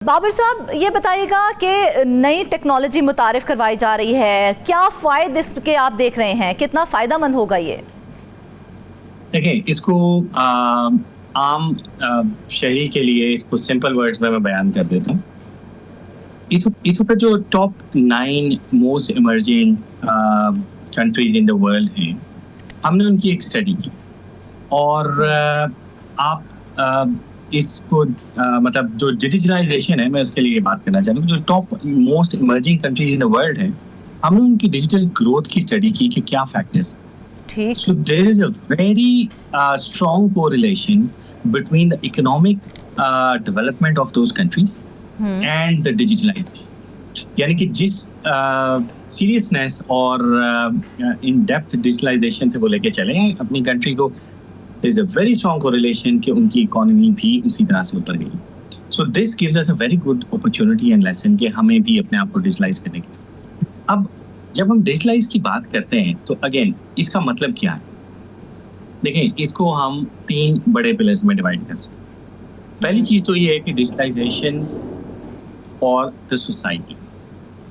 बाबर साहब, ये बताइएगा कि नई टेक्नोलॉजी मुतारिफ करवाई जा रही है, क्या फ़ायदे इसके आप देख रहे हैं, कितना फ़ायदामंद होगा ये? देखिए, इसको आम शहरी के लिए इसको सिंपल वर्ड्स में मैं बयान कर देता हूँ। इस वक्त जो top 9 most emerging countries in the world हैं, हमने उनकी एक स्टडी की और आप इसको मतलब जो डिजिटलाइजेशन है, मैं उसके लिए बात करना चाहता हूँ। जो top most emerging countries in the world है, हमने उनकी डिजिटल ग्रोथ की स्टडी की कि क्या factors. So there is a very strong correlation between the economic development of those countries and the digitalization. यानी कि जिस seriousness और in depth digitalization से वो लेके चले हैं अपनी country को, there is a very strong correlation कि उनकी economy भी उसी तरह से ऊपर गई. So this gives us a very good opportunity and lesson कि हमें भी अपने आप को digitalize करने की. अब जब हम डिजिटलाइज की बात करते हैं तो अगेन इसका मतलब क्या है? देखिए, इसको हम 3 बड़े पिलर्स में डिवाइड कर सकते हैं। पहली चीज तो ये है कि डिजिटलाइजेशन फॉर द सोसाइटी।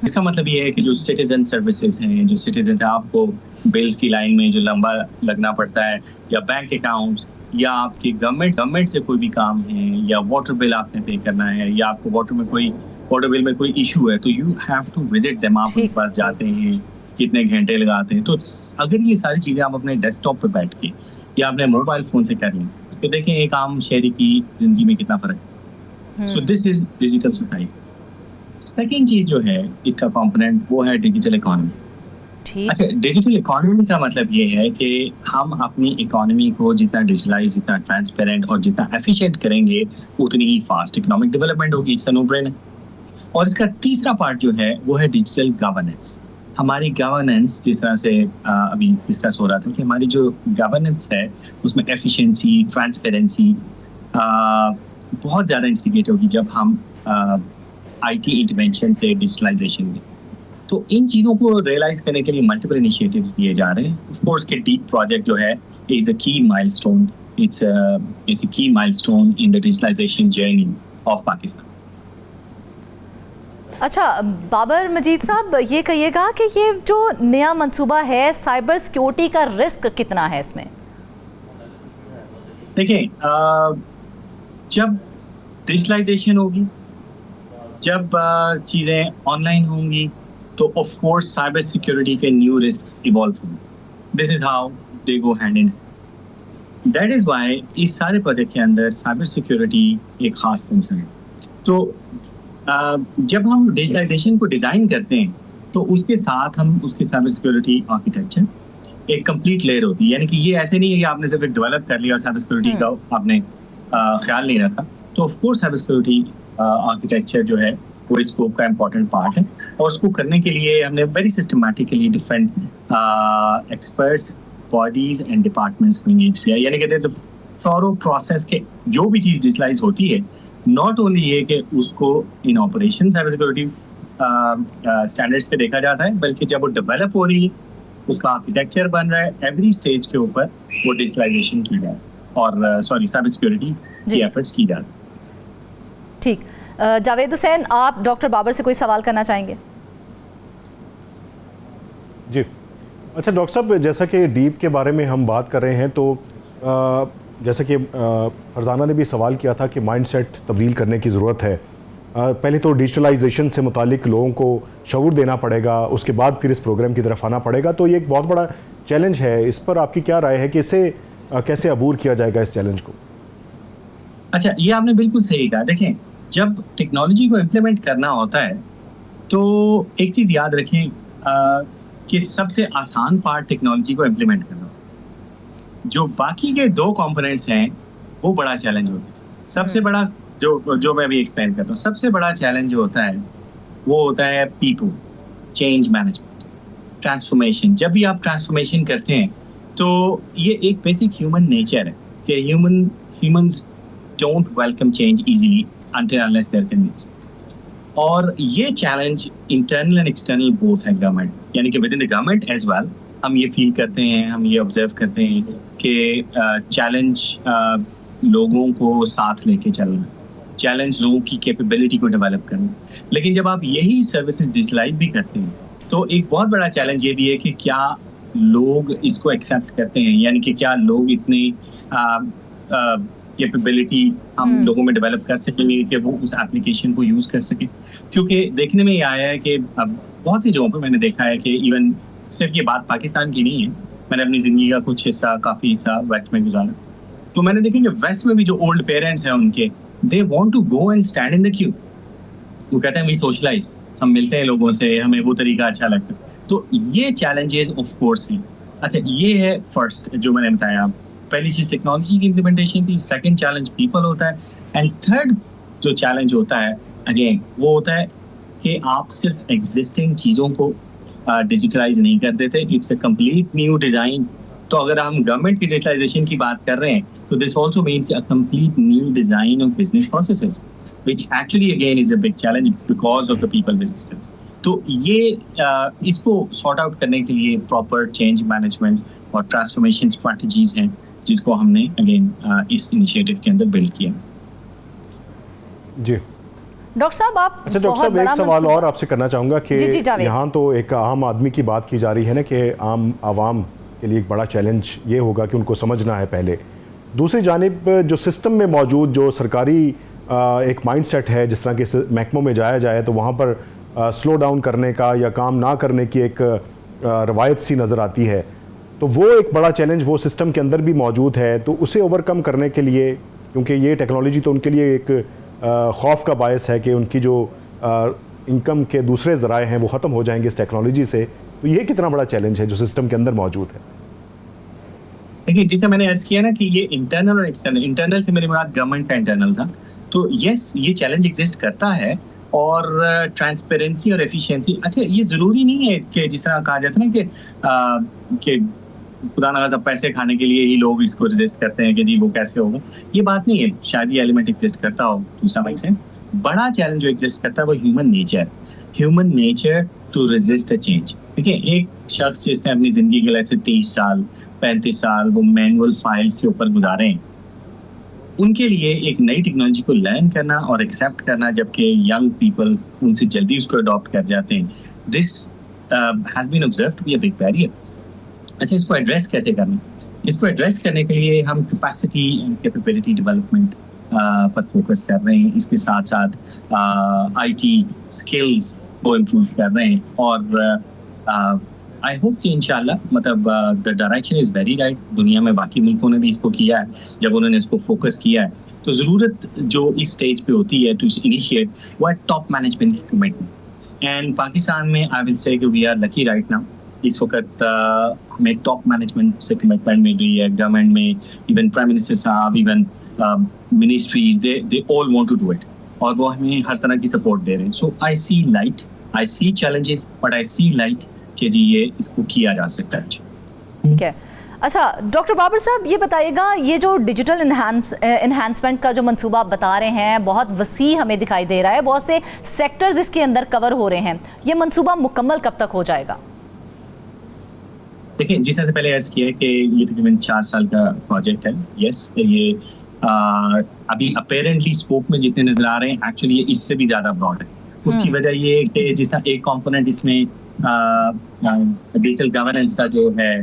इसका मतलब ये है कि जो सिटीजन सर्विसेज हैं, जो सिटीजन आपको बिल्स की लाइन में जो लंबा लगना पड़ता है, या बैंक अकाउंट्स, या आपके गवर्नमेंट से कोई भी काम है, या वाटर बिल आपने पे करना है, या आपको वाटर बिल में कोई इशू है, तो you have to visit them. आप उनके पास जाते हैं, कितने घंटे लगाते हैं। तो अगर ये सारी चीजें आप अपने डेस्कटॉप पे बैठ के या अपने मोबाइल फोन से कर लें तो देखें एक आम शहरी की जिंदगी में कितना फर्क है। So this is digital society. Second चीज जो है इसका कंपोनेंट, वो है डिजिटल इकोनॉमी। अच्छा, डिजिटल इकोनॉमी का मतलब ये है कि हम अपनी इकोनॉमी को जितना डिजिटलाइज, जितना ट्रांसपेरेंट और जितना एफिशिएंट करेंगे, उतनी ही फास्ट इकोनॉमिक डेवलपमेंट होगी। It's no brain. और इसका तीसरा पार्ट जो है वो है डिजिटल गवर्नेंस। हमारी गवर्नेंस, जिस तरह से अभी डिस्कस हो रहा था कि हमारी जो गवर्नेंस है उसमें एफिशिएंसी, ट्रांसपेरेंसी बहुत ज़्यादा इंस्टिगेट होगी जब हम आईटी इंटरवेंशन से डिजिटलाइजेशन में। तो इन चीज़ों को रियलाइज करने के लिए मल्टीपल इनिशिएटिव्स दिए जा रहे हैं। ऑफ कोर्स के डीप प्रोजेक्ट जो है इज अ की माइलस्टोन। इट्स अ की milestone in the digitalisation journey of Pakistan. अच्छा बाबर मजीद साहब, ये कहिएगा कि ये जो नया मंसूबा है, साइबर सिक्योरिटी का रिस्क कितना है इसमें? देखिए, जब डिजिटलाइजेशन होगी, जब चीज़ें ऑनलाइन होंगी, तो ऑफ कोर्स साइबर सिक्योरिटी के न्यू रिस्क इवॉल्व होंगे। This is how they go hand in. That is why इस सारे प्रोजेक्ट के अंदर साइबर सिक्योरिटी एक खास कंसर्न है। तो जब हम डिजिटलाइजेशन को डिज़ाइन करते हैं तो उसके साथ हम उसकी साइबर सिक्योरिटी आर्किटेक्चर एक कंप्लीट लेयर होती है। यानी कि ये ऐसे नहीं है कि आपने सिर्फ डेवलप कर लिया और साइबर सिक्योरिटी का आपने ख्याल नहीं रखा। तो of course cyber security architecture जो है वो इस स्कोप का इम्पॉर्टेंट पार्ट है, और उसको करने के लिए हमने very systematically different experts, bodies and departments को एंगेज किया। यानी कि थॉरो प्रोसेस के जो भी चीज़ डिजिटलाइज होती है, नॉट ओनली ये कि उसको इन ऑपरेशन साइबर सिक्योरिटी स्टैंडर्ड्स पे देखा जाता है, बल्कि जब वो डेवलप हो रही है, उसका आर्किटेक्चर बन रहा है, एवरी स्टेज के ऊपर वो डिजिटलाइजेशन की जाए और साइबर सिक्योरिटी की एफर्ट्स की जाती है। ठीक, जावेद हुसैन, आप डॉक्टर बाबर से कोई सवाल करना चाहेंगे? जी, अच्छा डॉक्टर साहब, जैसा कि डीप के बारे में हम बात कर रहे हैं, तो जैसा कि फरजाना ने भी सवाल किया था कि माइंडसेट तब्दील करने की ज़रूरत है। पहले तो डिजिटलाइजेशन से मुतालिक लोगों को शऊर देना पड़ेगा, उसके बाद फिर इस प्रोग्राम की तरफ आना पड़ेगा। तो ये एक बहुत बड़ा चैलेंज है। इस पर आपकी क्या राय है कि इससे कैसे अबूर किया जाएगा इस चैलेंज को? अच्छा, ये आपने बिल्कुल सही कहा। देखें, जब टेक्नोलॉजी को इम्प्लीमेंट करना होता है तो एक चीज़ याद रखें कि सबसे आसान पार्ट टेक्नोलॉजी को इम्प्लीमेंट करना, जो बाकी के 2 कंपोनेंट्स हैं वो बड़ा चैलेंज होता है। सबसे बड़ा जो मैं अभी एक्सप्लेन करता हूँ, सबसे बड़ा चैलेंज जो होता है वो होता है पीपल, चेंज मैनेजमेंट, ट्रांसफॉर्मेशन। जब भी आप ट्रांसफॉर्मेशन करते हैं तो ये एक बेसिक ह्यूमन नेचर है कि humans don't welcome change easily until unless they're convinced. और ये challenge internal and external both है गवर्नमेंट, यानी कि within the government as well. हम ये फील करते हैं, हम ये ऑब्जर्व करते हैं कि चैलेंज लोगों को साथ लेके चलना, चैलेंज लोगों की कैपेबिलिटी को डेवलप करना। लेकिन जब आप यही सर्विसेज डिजिटलाइज भी करते हैं तो एक बहुत बड़ा चैलेंज ये भी है कि क्या लोग इसको एक्सेप्ट करते हैं, यानी कि क्या लोग इतने कैपेबिलिटी हम लोगों में डेवलप कर सकेंगे कि वो उस एप्लीकेशन को यूज कर सके। क्योंकि देखने में ये आया है कि बहुत सी जगहों पर मैंने देखा है कि इवन सिर्फ ये बात पाकिस्तान की नहीं है, मैंने अपनी जिंदगी का कुछ हिस्सा, काफी हिस्सा वेस्ट में गुजारा, तो मैंने देखा कि वेस्ट में भी जो ओल्ड पेरेंट्स हैं उनके, they want to go and stand in the queue. वो कहते हैं वी सोशलाइज, हम मिलते हैं लोगों से, हमें वो तरीका अच्छा लगता है। तो ये चैलेंजेस ऑफ कोर्स हैं। अच्छा, ये है फर्स्ट जो मैंने बताया। पहली चीज टेक्नोलॉजी की इम्प्लीमेंटेशन थी, सेकंड चैलेंज पीपल होता है, एंड थर्ड जो चैलेंज होता है अगेन वो होता है कि आप सिर्फ एग्जिस्टिंग चीज़ों को डिजिटलाइज नहीं कर देते, it's a complete new design. तो अगर हम गवर्नमेंट की डिजिटलाइजेशन की बात कर रहे हैं तो this also means a complete new design of business processes, which actually again is a big challenge because of the people resistance. तो ये इसको सॉर्ट आउट करने के लिए प्रॉपर चेंज मैनेजमेंट और ट्रांसफॉर्मेशन स्ट्रैटेजीज हैं जिसको हमने अगेन इस इनिशिएटिव के अंदर बिल्ड किया। जी डॉक्टर साहब, आप अच्छा डॉक्टर साहब, एक सवाल और आपसे करना चाहूँगा कि यहाँ तो एक आम आदमी की बात की जा रही है ना कि आम आवाम के लिए एक बड़ा चैलेंज ये होगा कि उनको समझना है पहले। दूसरी जानिब जो सिस्टम में मौजूद जो सरकारी एक माइंडसेट है, जिस तरह के महकमों में जाया जाए तो वहाँ पर स्लो डाउन करने का या काम ना करने की एक रवायत सी नज़र आती है, तो वो एक बड़ा चैलेंज वो सिस्टम के अंदर भी मौजूद है। तो उसे ओवरकम करने के लिए, क्योंकि ये टेक्नोलॉजी तो उनके लिए एक खौफ का बायस है कि उनकी जो इनकम के दूसरे ज़राए हैं वो ख़त्म हो जाएंगे इस टेक्नोलॉजी से, तो ये कितना बड़ा चैलेंज है जो सिस्टम के अंदर मौजूद है? देखिए, जैसे मैंने अर्ज किया ना कि ये इंटरनल और एक्सटर्नल, इंटरनल से मेरी मुराद गवर्नमेंट का इंटरनल था, तो यस ये चैलेंज एग्जिस्ट करता है। और ट्रांसपेरेंसी और एफिशिएंसी, अच्छा ये ज़रूरी नहीं है कि जिस तरह कहा जाता है ना कि खुदा ना खास्ता पैसे खाने के लिए ही लोग इसको रेजिस्ट करते हैं कि जी वो कैसे होगा, ये बात नहीं है। शायद ये एलिमेंट एग्जिस्ट करता हो टू सम एक्सटेंट। बड़ा चैलेंज जो एग्जिस्ट करता है वो human nature to resist the change. देखिए, एक शख्स जिसने अपनी ज़िंदगी के लिए 30 साल 35 साल वो मैनुअल फाइल्स के ऊपर गुजारे हैं, उनके लिए एक नई टेक्नोलॉजी को लर्न करना और एक्सेप्ट करना, जबकि यंग पीपल उनसे जल्दी उसको अडॉप्ट कर जाते हैं, this has been observed to be a big barrier. अच्छा, इसको एड्रेस कैसे करना? इसको एड्रेस करने के लिए हम कैपेसिटी एंड कैपेबिलिटी डेवलपमेंट पर फोकस कर रहे हैं। इसके साथ साथ आईटी स्किल्स को इम्प्रूव कर रहे हैं और आई होप कि इंशाल्लाह मतलब the direction is very right. दुनिया में बाकी मुल्कों ने भी इसको किया है, जब उन्होंने इसको फोकस किया है तो ज़रूरत जो इस स्टेज पे होती है टू इनिशिएट वो है टॉप मैनेजमेंट की कमिटमेंट। एंड पाकिस्तान में आई विल से कि we are lucky right now. इस वक्त हमें टॉप मैनेजमेंट से कमिटमेंट मिल रही है, गवर्नमेंट में इवन प्राइम मिनिस्टर साहब, even ministries, they all want to do it और वो हमें हर तरह की सपोर्ट दे रहे हैं। So I see light, I see challenges but I see light कि जी ये इसको किया जा सकता है। ठीक है। अच्छा डॉक्टर बाबर साहब, ये बताइएगा, ये जो डिजिटल इन्हांसमेंट का जो मंसूबा आप बता रहे हैं बहुत वसी हमें दिखाई दे रहा है, बहुत से सेक्टर्स इसके अंदर कवर हो रहे हैं, ये मंसूबा मुकम्मल कब तक हो जाएगा? देखिए, जिस तरह से पहले अर्ज किया है कि ये तकरीबन 4 साल का प्रोजेक्ट है। यस, ये अभी अपेरेंटली स्कोप में जितने नजर आ रहे हैं एक्चुअली ये इससे भी ज़्यादा ब्रॉड है। उसकी वजह ये है कि जिस तरह एक कॉम्पोनेंट इसमें डिजिटल गवर्नेंस का जो है,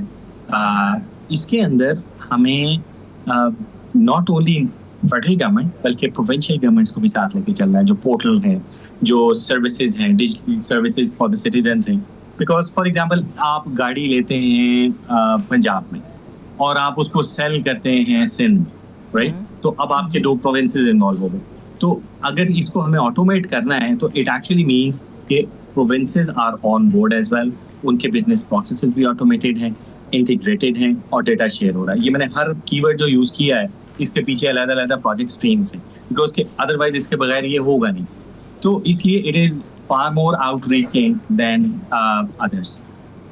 इसके अंदर हमें नॉट ओनली फेडरल गवर्नमेंट बल्कि प्रोविंशियल गवर्नमेंट्स को भी साथ लेके चलना है। जो पोर्टल हैं, जो सर्विसेज हैं, digital services for the citizens हैं। बिकॉज फॉर एग्जांपल आप गाड़ी लेते हैं पंजाब में और आप उसको सेल करते हैं सिंध में, राइट? तो अब आपके 2 प्रोविंसेस इन्वॉल्व हो गए। तो अगर इसको हमें ऑटोमेट करना है तो इट एक्चुअली मीन्स कि provinces are on board as well, उनके बिजनेस प्रोसेसेस भी ऑटोमेटेड हैं, इंटीग्रेटेड हैं और डेटा शेयर हो रहा है। ये मैंने हर कीवर्ड जो यूज़ किया है इसके पीछे अलग-अलग प्रोजेक्ट स्ट्रीम्स हैं, बिकॉज के अदरवाइज इसके बगैर ये होगा नहीं। तो इसलिए it is far more outreaching than others.